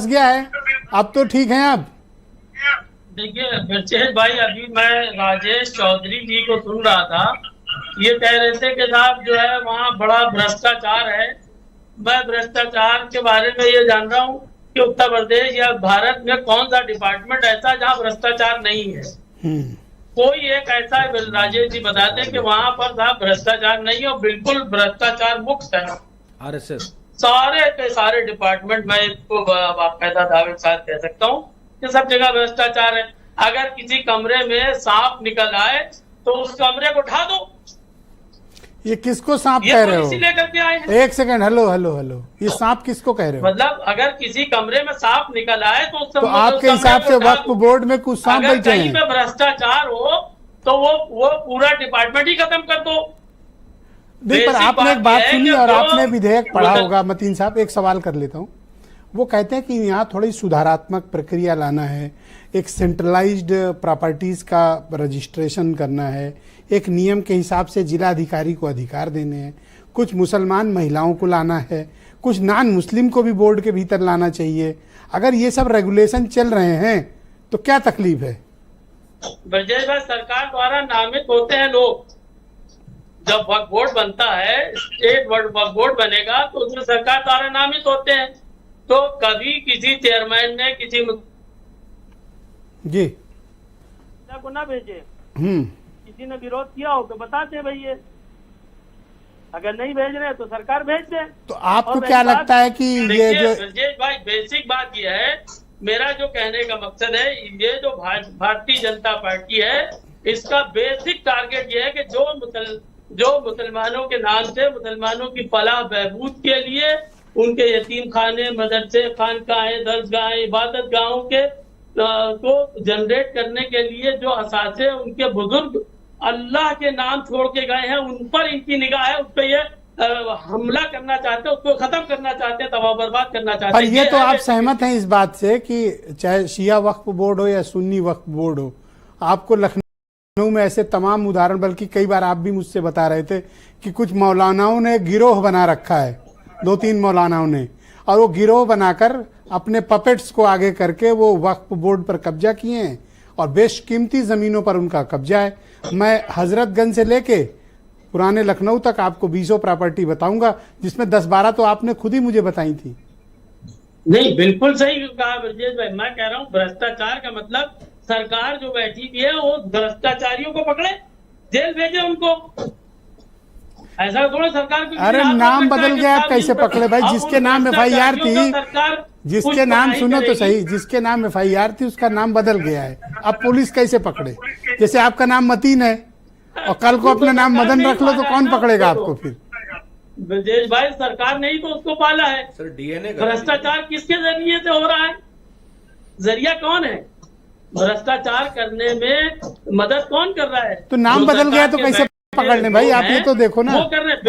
गया है, अब तो ठीक है आप? देखिए ब्रजेश भाई, अभी मैं राजेश चौधरी जी को सुन रहा था। ये कह रहे थे कि साहब जो है वहाँ बड़ा भ्रष्टाचार है। मैं भ्रष्टाचार के बारे में ये जान रहा हूँ कि उत्तर प्रदेश या भारत में कौन सा डिपार्टमेंट ऐसा जहाँ भ्रष्टाचार नहीं है। कोई एक ऐसा राजेश जी बताते हैं कि वहां पर साहब भ्रष्टाचार नहीं है और बिल्कुल भ्रष्टाचार मुक्त है। आरएसएस सारे के सारे डिपार्टमेंट, मैं इसको बाकायदा दावे के साथ कह सकता हूँ कि सब जगह भ्रष्टाचार है। अगर किसी कमरे में सांप निकल आए तो उस कमरे को उठा दो। ये किसको सांप ये कह रहे पुलिस ही हो? लेकर के आए हैं। एक सेकंड, हेलो हेलो हेलो, ये सांप किसको कह रहे हो? मतलब अगर किसी कमरे में सांप निकल आए तो तो आपके हिसाब से वक्फ बोर्ड में कुछ सांप अगर बैठे कहीं हैं? पे भ्रष्टाचार हो तो वो पूरा डिपार्टमेंट ही खत्म कर दो। नहीं, पर बेसिक आपने एक बात बात यह है सुनी कि और जो आपने विधेयक पढ़ा मतलब- होगा। मतीन साहब, एक सवाल कर लेता हूँ। वो कहते हैं कि यहाँ थोड़ी सुधारात्मक प्रक्रिया लाना है, एक सेंट्रलाइज्ड प्रॉपर्टीज का रजिस्ट्रेशन करना है, एक नियम के हिसाब से जिला अधिकारी को अधिकार देने हैं, कुछ मुसलमान महिलाओं को लाना है, कुछ नॉन मुस्लिम को भी बोर्ड के भीतर लाना चाहिए। अगर ये सब रेगुलेशन चल रहे हैं तो क्या तकलीफ है? ब्रजेश भाई, सरकार द्वारा नामित होते हैं लोग। जब वक्फ बोर्ड बनता है, स्टेट वक्फ बोर्ड बनेगा तो उसमें सरकार द्वारा नामित होते हैं। तो कभी किसी चेयरमैन ने किसी जी को ना भेजे, हम्म किसी ने विरोध किया हो तो बताते भैया, अगर नहीं भेज रहे तो सरकार भेज दे। तो आपको क्या लगता है कि ये जो ब्रजेश भाई, बेसिक बात यह है, मेरा जो कहने का मकसद है, ये जो भारतीय जनता पार्टी है, इसका बेसिक टारगेट ये है कि जो मुसलमानों के नाम से मुसलमानों की फलाह बहबूद के लिए उनके यतीम खाने, मदरसे, खानकाहें, दरगाहें, इबादत गाहों के को जनरेट करने के लिए जो असासे उनके बुजुर्ग अल्लाह के नाम छोड़ के गए हैं, उन पर इनकी निगाह है। उस पर ये हमला करना चाहते हैं, उसको खत्म करना चाहते हैं, तबाह बर्बाद करना चाहते पर हैं। ये तो आप सहमत हैं इस बात से कि चाहे शिया वक्फ बोर्ड हो या सुन्नी वक्फ बोर्ड हो, आपको लखनऊ में ऐसे तमाम उदाहरण, बल्कि कई बार आप भी मुझसे बता रहे थे कि कुछ मौलानाओं ने गिरोह बना रखा है, 2-3 मौलानाओं ने, और वो गिरोह बनाकर अपने पपेट्स को आगे करके वो वक्फ बोर्ड पर कब्जा किए हैं और बेशकीमती ज़मीनों पर उनका कब्जा है। मैं हजरतगंज से लेके पुराने लखनऊ तक आपको 20 प्रॉपर्टी बताऊंगा, जिसमें 10-12 तो आपने खुद ही मुझे बताई थी। नहीं, बिल्कुल सही कहा ब्रजेश भाई। मैं कह रहा हूँ भ्रष्टाचार का मतलब सरकार जो बैठी हुई है वो भ्रष्टाचारियों को पकड़े, जेल भेजे उनको। ऐसा थोड़ा सरकार को, अरे नाम बदल गया, आप कैसे पकड़े भाई? जिसके नाम FIR थी, जिसके नाम, सुनो तो सही, जिसके नाम FIR थी उसका नाम बदल गया है, अब पुलिस कैसे पकड़े? जैसे आपका नाम मतीन है और कल को अपना नाम मदन रख लो तो कौन पकड़ेगा आपको फिर? ब्रजेश भाई, सरकार ने ही तो उसको पाला है। सर डीएनए भ्रष्टाचार किसके जरिए से हो रहा है? जरिया कौन है? भ्रष्टाचार करने में मदद कौन कर रहा है? तो नाम बदल गया तो कैसे पकड़ने भाई? आप ये तो देखो ना,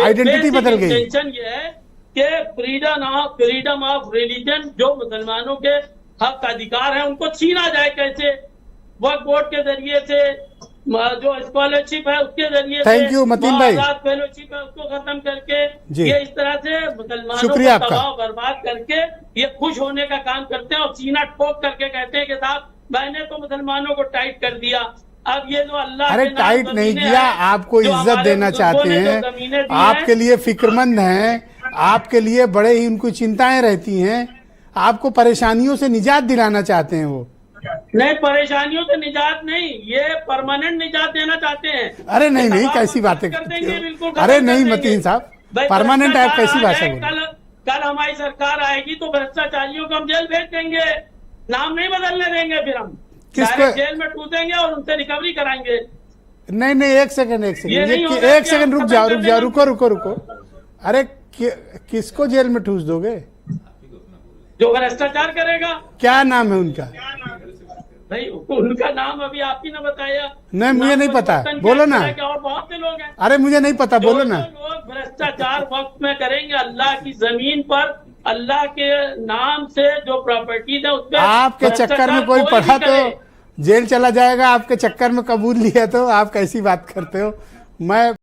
आइडेंटिटी बदल गई। इंटेंशन ये है कि फ्रीडम ऑफ रिलीजन, जो मुसलमानों के हक अधिकार है, उनको छीना जाए कैसे? वक्फ बोर्ड के जरिए से, जो स्कॉलरशिप है उसके जरिए से, थैंक यू मतीन भाई, फेलोशिप है उसको खत्म करके, ये इस तरह से मुसलमानों शुक्रिया को आपका, तबाह बर्बाद करके ये खुश होने का काम करते हैं और सीना ठोक करके कहते हैं कि साहब मैंने तो मुसलमानों को टाइट कर दिया। अब ये जो अल्लाह, अरे टाइट नहीं किया, आपको इज्जत देना चाहते हैं, आपके लिए फिक्रमंद हैं, आपके लिए बड़े ही उनको चिंताएं रहती हैं, आपको परेशानियों से निजात दिलाना चाहते हैं वो। नहीं, परेशानियों से निजात नहीं, ये परमानेंट निजात देना चाहते हैं। अरे नहीं नहीं, कैसी बातें करते हो? अरे नहीं मतीन साहब, परमानेंट आप कैसी भाषा बोल रहे? कल हमारी सरकार आएगी तो भ्रष्टाचारियों को हम जेल भेज देंगे, नाम नहीं बदलने देंगे, फिर हम किसको जेल में ठूसेंगे और उनसे रिकवरी कराएंगे। नहीं नहीं, एक सेकंड रुको। अरे किसको जेल में ठूस दोगे? जो भ्रष्टाचार करेगा। क्या नाम है उनका? भाई उनका नाम अभी आप ही ने बताया। नहीं, मुझे नहीं पता, बोलो ना। और बहुत से लोग हैं। अरे मुझे नहीं पता, बोलो ना। लोग भ्रष्टाचार वक्त में करेंगे, अल्लाह की जमीन पर अल्लाह के नाम से जो प्रॉपर्टीज है उसमें आपके चक्कर में कोई पढ़ा तो जेल चला जाएगा, आपके चक्कर में कबूल लिया तो आप कैसी बात करते हो? मैं